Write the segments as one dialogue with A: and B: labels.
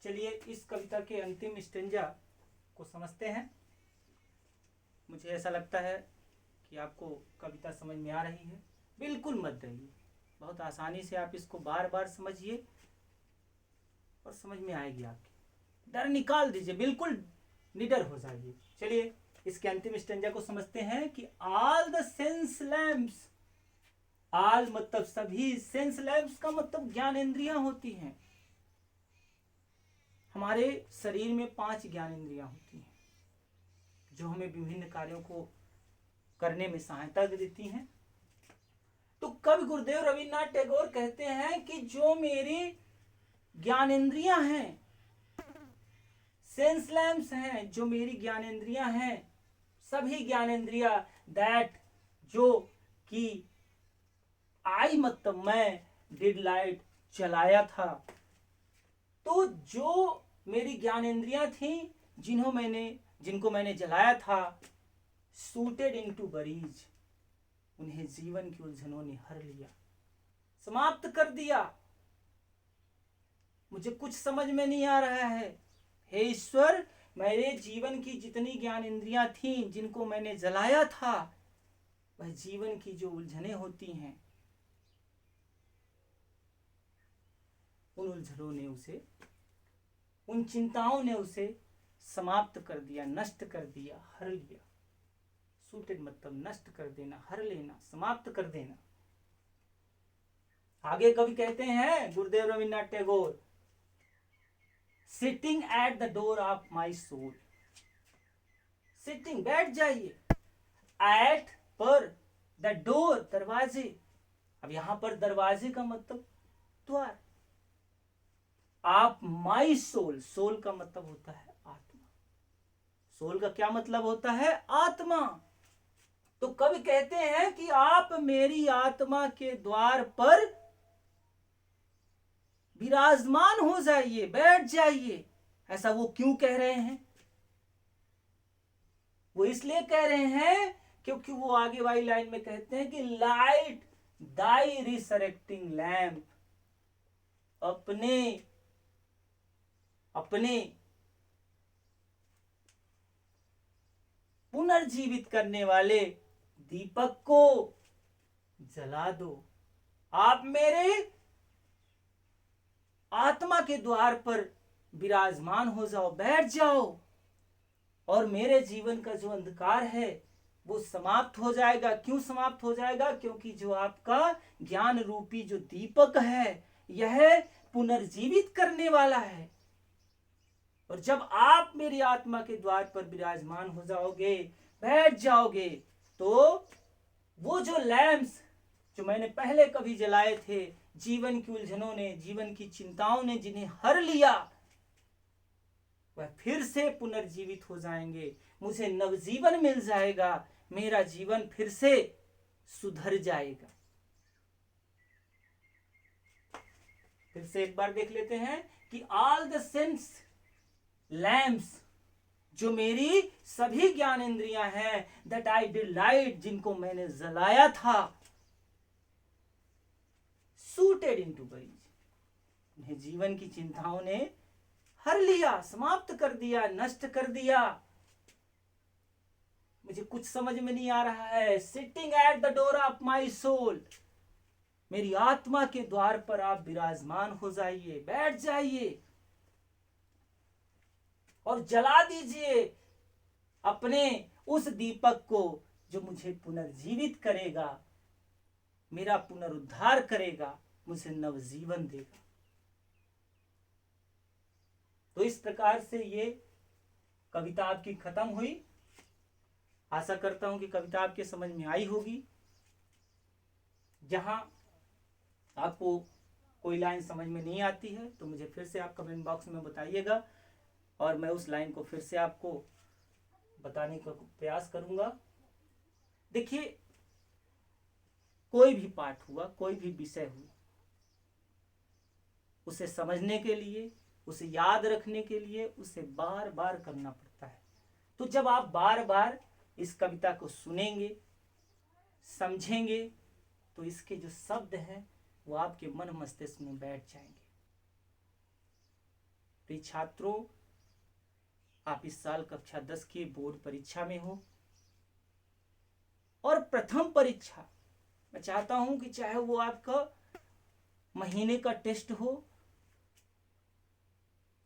A: चलिए इस कविता के अंतिम स्टेंजा को समझते हैं। मुझे ऐसा लगता है कि आपको कविता समझ में आ रही है। बिल्कुल मत डरिए, बहुत आसानी से आप इसको बार बार समझिए और समझ में आएगी आपके। डर निकाल दीजिए, बिल्कुल निडर हो जाइए। चलिए इसके अंतिम स्टेंजा को समझते हैं कि all the sense lamps, all मतलब सभी, सेंस लैम्प्स का मतलब ज्ञानेंद्रियां होती हैं। हमारे शरीर में 5 ज्ञानेंद्रियां होती हैं जो हमें विभिन्न कार्यों को करने में सहायता देती हैं। तो कवि गुरुदेव रविन्द्रनाथ टैगोर कहते हैं कि जो मेरी ज्ञानेंद्रियां हैं, सेंस लैम्प्स हैं, जो मेरी ज्ञानेंद्रियां हैं, सभी ज्ञानेंद्रियां, दैट जो कि आई मतलब मैं, डिड लाइट चलाया था। तो जो मेरी ज्ञानेंद्रियां थी जिनको मैंने जलाया था, सूटेड इनटू बरीज, उन्हें जीवन की उलझनों ने हर लिया, समाप्त कर दिया। मुझे कुछ समझ में नहीं आ रहा है, हे ईश्वर, मेरे जीवन की जितनी ज्ञानेंद्रियां थी जिनको मैंने जलाया था, वह जीवन की जो उलझनें होती हैं, उन उलझनों ने उसे, उन चिंताओं ने उसे समाप्त कर दिया, नष्ट कर दिया, हर लिया। सूटेड मतलब नष्ट कर देना, हर लेना, समाप्त कर देना। आगे कवि कहते हैं Gurudev Rabindranath Tagore, sitting at the door of my soul, sitting बैठ जाइए, एट पर, द डोर दरवाजे। अब यहां पर दरवाजे का मतलब द्वार, आप माई सोल, सोल का मतलब होता है आत्मा, सोल का क्या मतलब होता है? आत्मा। तो कवि कहते हैं कि आप मेरी आत्मा के द्वार पर विराजमान हो जाइए, बैठ जाइए। ऐसा वो क्यों कह रहे हैं? वो इसलिए कह रहे हैं क्योंकि वो आगे वाली लाइन में कहते हैं कि लाइट दाई रिसरेक्टिंग लैम्प, अपने अपने पुनर्जीवित करने वाले दीपक को जला दो। आप मेरे आत्मा के द्वार पर विराजमान हो जाओ, बैठ जाओ, और मेरे जीवन का जो अंधकार है वो समाप्त हो जाएगा। क्यों समाप्त हो जाएगा? क्योंकि जो आपका ज्ञान रूपी जो दीपक है, यह पुनर्जीवित करने वाला है। और जब आप मेरी आत्मा के द्वार पर विराजमान हो जाओगे, बैठ जाओगे, तो वो जो लैम्प्स जो मैंने पहले कभी जलाए थे, जीवन की उलझनों ने, जीवन की चिंताओं ने जिन्हें हर लिया, वह फिर से पुनर्जीवित हो जाएंगे, मुझे नवजीवन मिल जाएगा, मेरा जीवन फिर से सुधर जाएगा। फिर से एक बार देख लेते हैं कि ऑल द सेंस लैम्प्स, जो मेरी सभी ज्ञान इंद्रियां हैं, दैट आई डिलाइट, जिनको मैंने जलाया था, सूटेड इनटू बरीज, उन्हें जीवन की चिंताओं ने हर लिया, समाप्त कर दिया, नष्ट कर दिया। मुझे कुछ समझ में नहीं आ रहा है। Sitting at the door of my soul, मेरी आत्मा के द्वार पर आप विराजमान हो जाइए, बैठ जाइए और जला दीजिए अपने उस दीपक को जो मुझे पुनर्जीवित करेगा, मेरा पुनरुद्धार करेगा, मुझे नवजीवन देगा। तो इस प्रकार से ये कविता आपकी खत्म हुई। आशा करता हूं कि कविता आपके समझ में आई होगी। जहां आपको कोई लाइन समझ में नहीं आती है तो मुझे फिर से आप कमेंट बॉक्स में बताइएगा और मैं उस लाइन को फिर से आपको बताने का प्रयास करूंगा। देखिए, कोई भी पाठ हुआ, कोई भी विषय हुआ, उसे समझने के लिए, उसे याद रखने के लिए उसे बार बार करना पड़ता है। तो जब आप बार बार इस कविता को सुनेंगे, समझेंगे, तो इसके जो शब्द हैं वो आपके मन मस्तिष्क में बैठ जाएंगे। प्रिय छात्रों, आप इस साल कक्षा 10 की बोर्ड परीक्षा में हो और प्रथम परीक्षा, मैं चाहता हूं कि चाहे वो आपका महीने का टेस्ट हो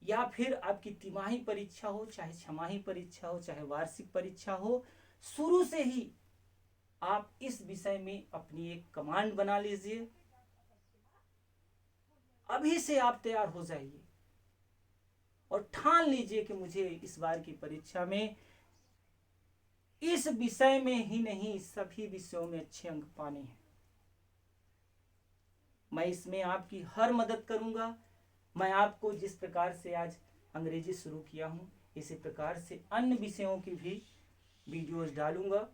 A: या फिर आपकी तिमाही परीक्षा हो, चाहे छमाही परीक्षा हो, चाहे वार्षिक परीक्षा हो, शुरू से ही आप इस विषय में अपनी एक कमांड बना लीजिए। अभी से आप तैयार हो जाइए और ठान लीजिए कि मुझे इस बार की परीक्षा में इस विषय में ही नहीं, सभी विषयों में अच्छे अंक पाने हैं। मैं इसमें आपकी हर मदद करूंगा। मैं आपको जिस प्रकार से आज अंग्रेजी शुरू किया हूं, इसी प्रकार से अन्य विषयों की भी वीडियोस डालूंगा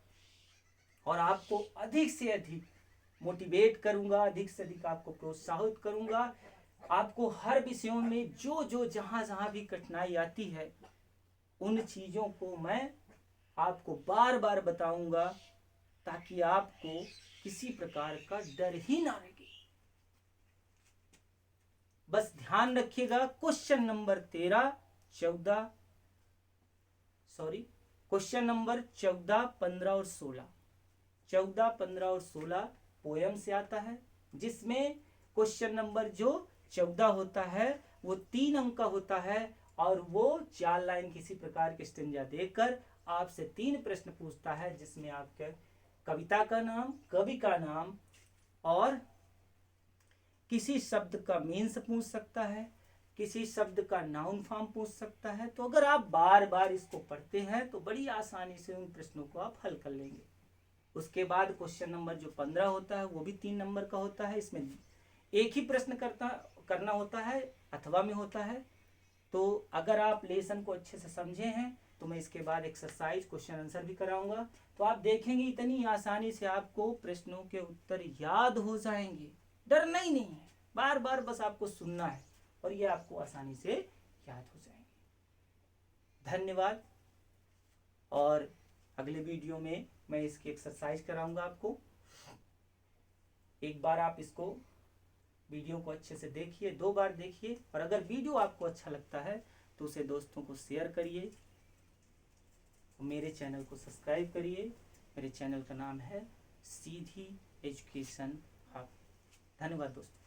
A: और आपको अधिक से अधिक मोटिवेट करूंगा, अधिक से अधिक आपको प्रोत्साहित करूंगा। आपको हर विषयों में जो जो जहां जहां भी कठिनाई आती है, उन चीजों को मैं आपको बार बार बताऊंगा ताकि आपको किसी प्रकार का डर ही ना लगे। बस ध्यान रखिएगा, क्वेश्चन नंबर 14, 15 और 16, 14, 15 और 16 पोयम से आता है, जिसमें क्वेश्चन नंबर जो 14 होता है वो 3 अंक का होता है और वो 4 लाइन किसी प्रकार के स्टेंजा देकर आपसे 3 प्रश्न पूछता है, जिसमें आपके कविता का नाम, कवि का नाम और किसी शब्द का मीन्स पूछ सकता है, किसी शब्द का नाउन फॉर्म पूछ सकता है। तो अगर आप बार बार इसको पढ़ते हैं तो बड़ी आसानी से उन प्रश्नों को आप हल कर लेंगे। उसके बाद क्वेश्चन नंबर जो 15 होता है वो भी 3 नंबर का होता है। इसमें एक ही प्रश्न करना होता है अथवा में होता है। तो अगर आप लेसन को अच्छे से समझे हैं तो मैं इसके बाद एक्सरसाइज क्वेश्चन आंसर भी कराऊंगा। तो आप देखेंगे इतनी आसानी से आपको प्रश्नों के उत्तर याद हो जाएंगे। डरना ही नहीं है, बार बार बस आपको सुनना है और ये आपको आसानी से याद हो जाएंगे। धन्यवाद। और अगले वीडियो में मैं इसकी एक्सरसाइज कराऊंगा आपको। एक बार आप इसको वीडियो को अच्छे से देखिए, 2 बार देखिए, और अगर वीडियो आपको अच्छा लगता है तो उसे दोस्तों को शेयर करिए। मेरे चैनल को सब्सक्राइब करिए। मेरे चैनल का नाम है सीधी एजुकेशन हब। धन्यवाद दोस्तों।